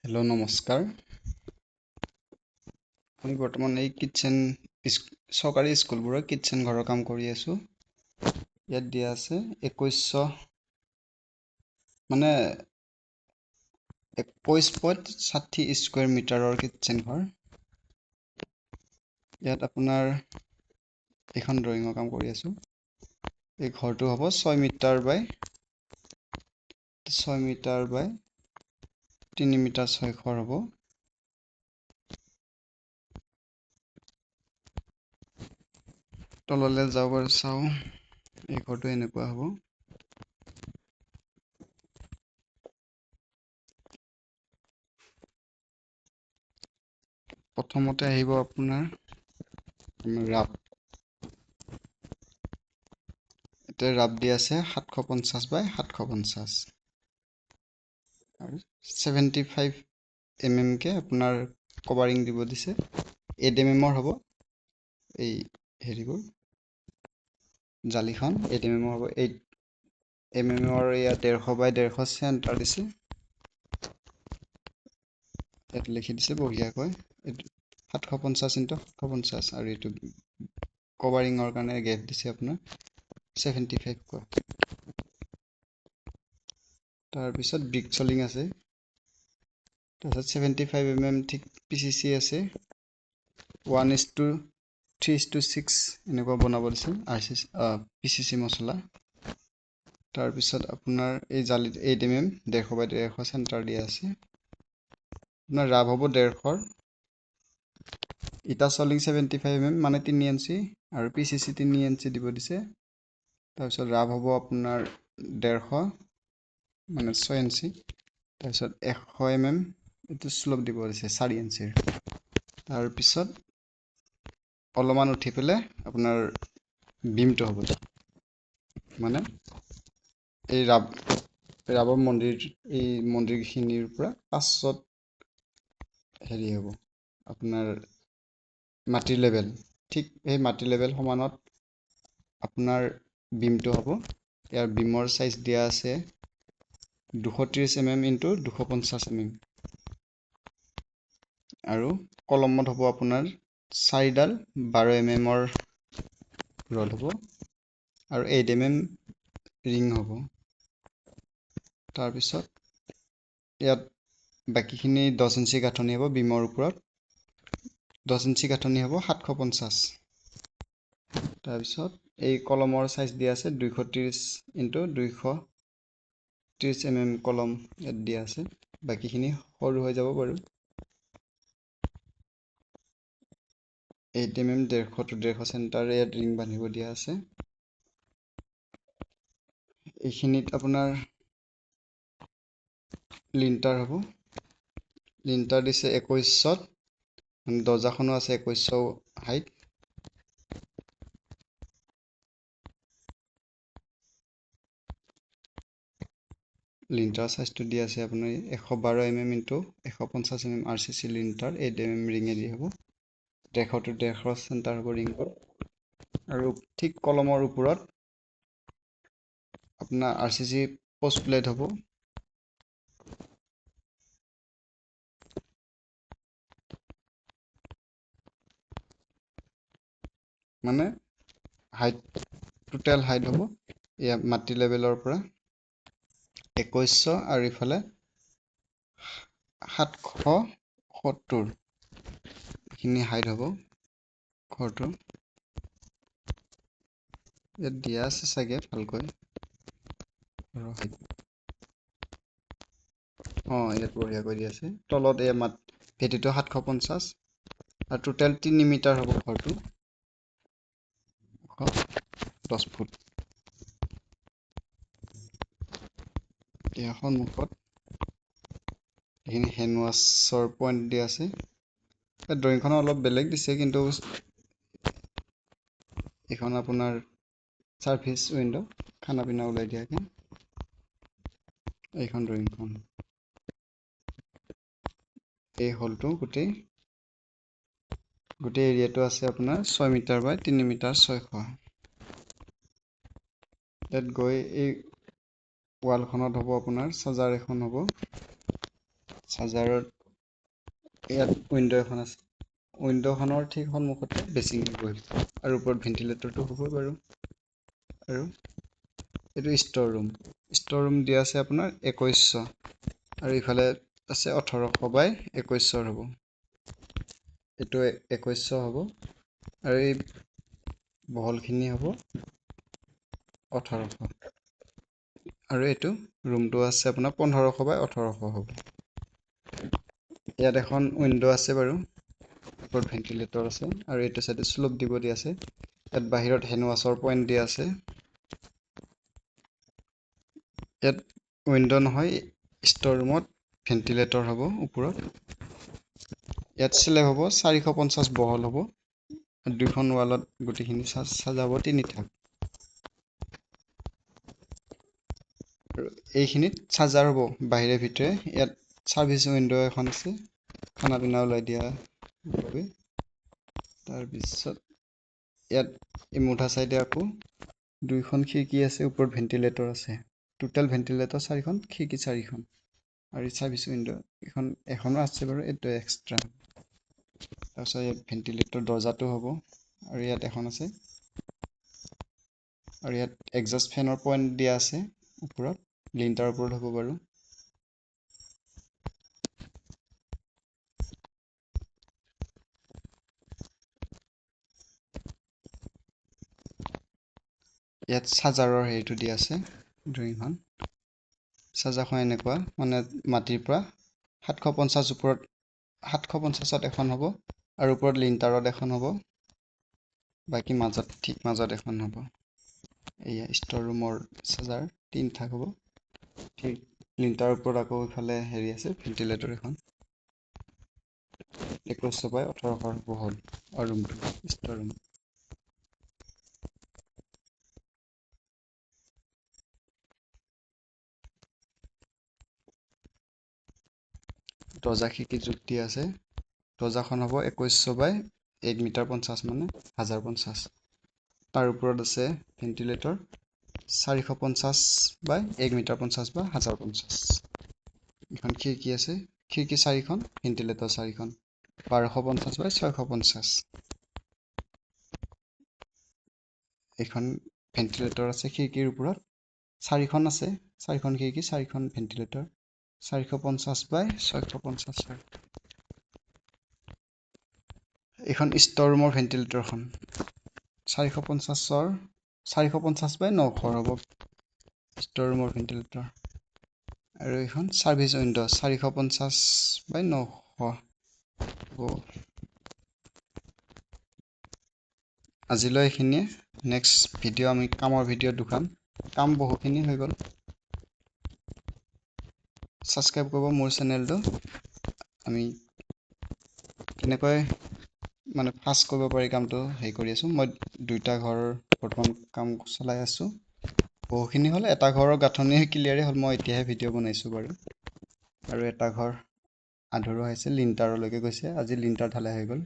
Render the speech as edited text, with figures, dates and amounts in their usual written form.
Hello' নমস্কাৰ। আমি বৰ্তমান এই চৰকাৰী স্কুলবোৰৰ কিটচেন ঘৰৰ কাম কৰি আছোঁ। ইয়াত দিয়া আছে 2100 মানে 21.60 স্কুৱেৰ মিটাৰৰ কিটচেন ঘৰ। ইয়াত আপোনাৰ এখন ড্ৰয়িঙৰ কাম কৰি আছোঁ। এই ঘৰটো হ'ব 6 মিটাৰ বাই 3 মিটাৰ 6 হ'ব। তললৈ যাওঁ বাৰু চাওঁ। এই ঘৰটো এনেকুৱা হ'ব। প্ৰথমতে আহিব আপোনাৰ ৰাপ। এতিয়া ৰাপ দি আছে 750 বাই 750 আৰু 75 কে আপোনাৰ কভাৰিং দিব দিছে। 8 mm হ'ব। এই হেৰিবোৰ জালিখন 8 mm হ'ব। 8 mm ইয়াত 150 বাই 150 চেণ্টাৰ দিছে। ইয়াত লিখি দিছে বঢ়িয়াকৈ 750 × 750 আৰু এইটো কভাৰিঙৰ কাৰণে গেপ দিছে আপোনাৰ 75 কৈ। তাৰপিছত ব্ৰিক চলিং আছে। তাৰপিছত 75 mm ঠিক PCC আছে। 1:3:6 এনেকুৱা বনাব দিছিল PCC মছলা। তাৰপিছত আপোনাৰ এই জালিত 8 mm 150 বাই 150 চেণ্টাৰ দিয়া আছে। আপোনাৰ ৰাব হ'ব 150। ইটা চলিং 75 mm মানে 3 ইঞ্চি আৰু PCC 3 ইঞ্চি দিব দিছে। তাৰপিছত ৰাব হ'ব আপোনাৰ 150 মানে 6 ইঞ্চি। তাৰপিছত 100 mm এইটো শ্লপ দিব দিছে 4 ইঞ্চিৰ। তাৰপিছত অলপমান উঠি পেলাই আপোনাৰ বিমটো হ'ব মানে এই ৰাবৰ মন্দিৰখিনিৰ পৰা 500 হেৰি হ'ব আপোনাৰ মাটিৰ লেভেল। ঠিক সেই মাটিৰ লেভেল সমানত আপোনাৰ বিমটো হ'ব। ইয়াৰ বিমৰ চাইজ দিয়া আছে 230 mm × 250 mm আৰু কলমত হ'ব আপোনাৰ 4ডাল 12 mm ৰড হ'ব আৰু 8 mm ৰিং হ'ব। তাৰপিছত ইয়াত বাকীখিনি 10 ইঞ্চি গাঁথনি হ'ব। বিমৰ ওপৰত 10 ইঞ্চি গাঁথনি হ'ব 750। তাৰপিছত এই কলমৰ চাইজ দিয়া আছে 230 × 230 mm কলম ইয়াত দিয়া আছে। বাকীখিনি সৰু হৈ যাব বাৰু। 8 mm 150 to 150 চেণ্টাৰ ইয়াত ৰিং বান্ধিব দিয়া আছে। এইখিনিত আপোনাৰ লিণ্টাৰ হ'ব। লিণ্টাৰ দিছে 2100 মানে দৰ্জাখনো আছে 2100 হাইট। লিণ্টাৰ চাইজটো দি আছে আপোনাৰ 112 mm × 150 mm RCC লিণ্টাৰ 8 mm ৰিঙেদি হ'ব। 150 to 150 চেণ্টাৰ হ'ব ৰিংবোৰ। আৰু ঠিক কলমৰ ওপৰত আপোনাৰ RCC পোষ্ট প্লেট হ'ব। মানে হাইট টোটেল হাইট হ'ব এয়া মাটি লেভেলৰ পৰা 2100 আৰু ইফালে 770 এইখিনি হাইট হ'ব ঘৰটো। ইয়াত দিয়া আছে চাগে ভালকৈ। ইয়াত বঢ়িয়াকৈ দিয়া আছে। তলত এই ভেটিটো 750 আৰু টোটেল 3 মিটাৰ হ'ব ঘৰটো। 10 ফুট। ইয়াৰ সন্মুখত এইখিনি হেণ্ড ৱাছৰ পইণ্ট দিয়া আছে। ড্ৰয়িংখন অলপ বেলেগ দিছে কিন্তু এইখন আপোনাৰ ছাৰ্ভিচ উইণ্ড' খানা পিনা ওলাই দিয়াকৈ। এইখন ড্ৰয়িংখন এই হলটো গোটেই এৰিয়াটো আছে আপোনাৰ 6 মিটাৰ বাই 3 মিটাৰ 600। ইয়াত গৈ এই ৱালখনত হ'ব আপোনাৰ চাৰ্জাৰ এখন হ'ব। চাৰ্জাৰত ইয়াত উইণ্ড' এখন আছে। উইণ্ড'খনৰ ঠিক সন্মুখতে বেছিং বহিব আৰু ওপৰত ভেণ্টিলেটৰটো হ'বই বাৰু। আৰু এইটো ষ্ট'ৰ ৰুম। ষ্ট'ৰ ৰুম দিয়া আছে আপোনাৰ 2100 আৰু ইফালে আছে 1800 বাই 2100 হ'ব। এইটো 2100 হ'ব আৰু এই বহলখিনি হ'ব 1800 আৰু এইটো ৰুমটো আছে আপোনাৰ 1500 বাই 1800 হ'ব। ইয়াত এখন উইণ্ড' আছে বাৰু, ওপৰত ভেণ্টিলেটৰ আছে আৰু এইটো চাইডে শ্লোপ দিব দিয়া আছে। ইয়াত বাহিৰত হেণ্ড ৱাছৰ পইণ্ট দিয়া আছে। ইয়াত উইণ্ড' নহয়, ষ্ট'ৰ ৰুমত ভেণ্টিলেটৰ হ'ব ওপৰত। ইয়াত শ্লেব হ'ব 450 বহল হ'ব। দুইখন ৱালত গোটেইখিনি চাজাব 3 থাক। আৰু এইখিনিত চাৰ্জাৰ হ'ব বাহিৰে ভিতৰে। ইয়াত ছাৰ্ভিচ উইণ্ড' এখন আছে খানা পিনা ওলাই দিয়া বাবে। তাৰপিছত ইয়াত এই মুঠা চাইডে আকৌ দুইখন খিৰিকী আছে, ওপৰত ভেণ্টিলেটৰ আছে। টোটেল ভেণ্টিলেটৰ 4খন, খিৰিকী 4খন আৰু ছাৰ্ভিচ উইণ্ড' এখনো আছে বাৰু, এইটো এক্সট্ৰা। তাৰপিছত ইয়াত ভেণ্টিলেটৰ দৰ্জাটো হ'ব আৰু ইয়াত এখন আছে। আৰু ইয়াত এক্সজষ্ট ফেনৰ পইণ্ট দিয়া আছে ওপৰত, লিণ্টাৰৰ ওপৰত হ'ব বাৰু। ইয়াত চাৰ্জাৰৰ হেৰিটো দিয়া আছে, ড্ৰয়িংখন। চাৰ্জাৰখন এনেকুৱা, মানে মাটিৰ পৰা 750 ওপৰত, 750ত এখন হ'ব আৰু ওপৰত লিণ্টাৰত এখন হ'ব। বাকী মাজত, ঠিক মাজত এখন হ'ব। এয়া ষ্ট'ৰ ৰুমৰ চাৰ্জাৰ 3 থাক হ'ব। ঠিক লিণ্টাৰৰ ওপৰত আকৌ ইফালে হেৰি আছে, ভেণ্টিলেটৰ এখন। 2100 বাই 1800 বহল ৰুমটো, ষ্ট'ৰ ৰুম। দৰ্জা খিৰিকী যোগ দিয়া আছে। দৰ্জাখন হ'ব 2100 বাই 1 মিটাৰ 50, মানে 1050। তাৰ ওপৰত আছে ভেণ্টিলেটৰ 450 বাই 1 মিটাৰ 50 বা 1050। এখন খিৰিকী আছে, খিৰিকী 4খন, ভেণ্টিলেটৰ 4খন, 1250 বাই 650। এখন ভেণ্টিলেটৰ আছে খিৰিকীৰ ওপৰত, 4খন আছে, 4খন খিৰিকী, 4খন ভেণ্টিলেটৰ, 450 বাই 650। এইখন ষ্ট'ৰ ৰুমৰ ভেণ্টিলেটৰখন 450ৰ 450 বাই 900 হ'ব, ষ্ট'ৰ ৰুমৰ ভেণ্টিলেটৰ। আৰু এইখন ছাৰ্ভিচ উইণ্ড' 450 বাই 900 হ'ব। আজিলৈ এইখিনিয়ে। নেক্সট ভিডিঅ' আমি কামৰ ভিডিঅ' দেখাম। কাম বহুখিনি হৈ গ'ল। ছাবস্ক্ৰাইব কৰিব মোৰ চেনেলটো। আমি কেনেকৈ মানে ফাষ্ট কৰিব পাৰি কামটো হেৰি কৰি আছোঁ। মই 2টা ঘৰৰ বৰ্তমান কাম চলাই আছোঁ। বহুখিনি হ'ল, এটা ঘৰৰ গাঁথনি ক্লিয়াৰেই হ'ল, মই এতিয়াহে ভিডিঅ' বনাইছোঁ বাৰু। আৰু এটা ঘৰ আধৰুৱা হৈছে, লিণ্টাৰলৈকে গৈছে, আজি লিণ্টাৰ ঢালাই হৈ গ'ল।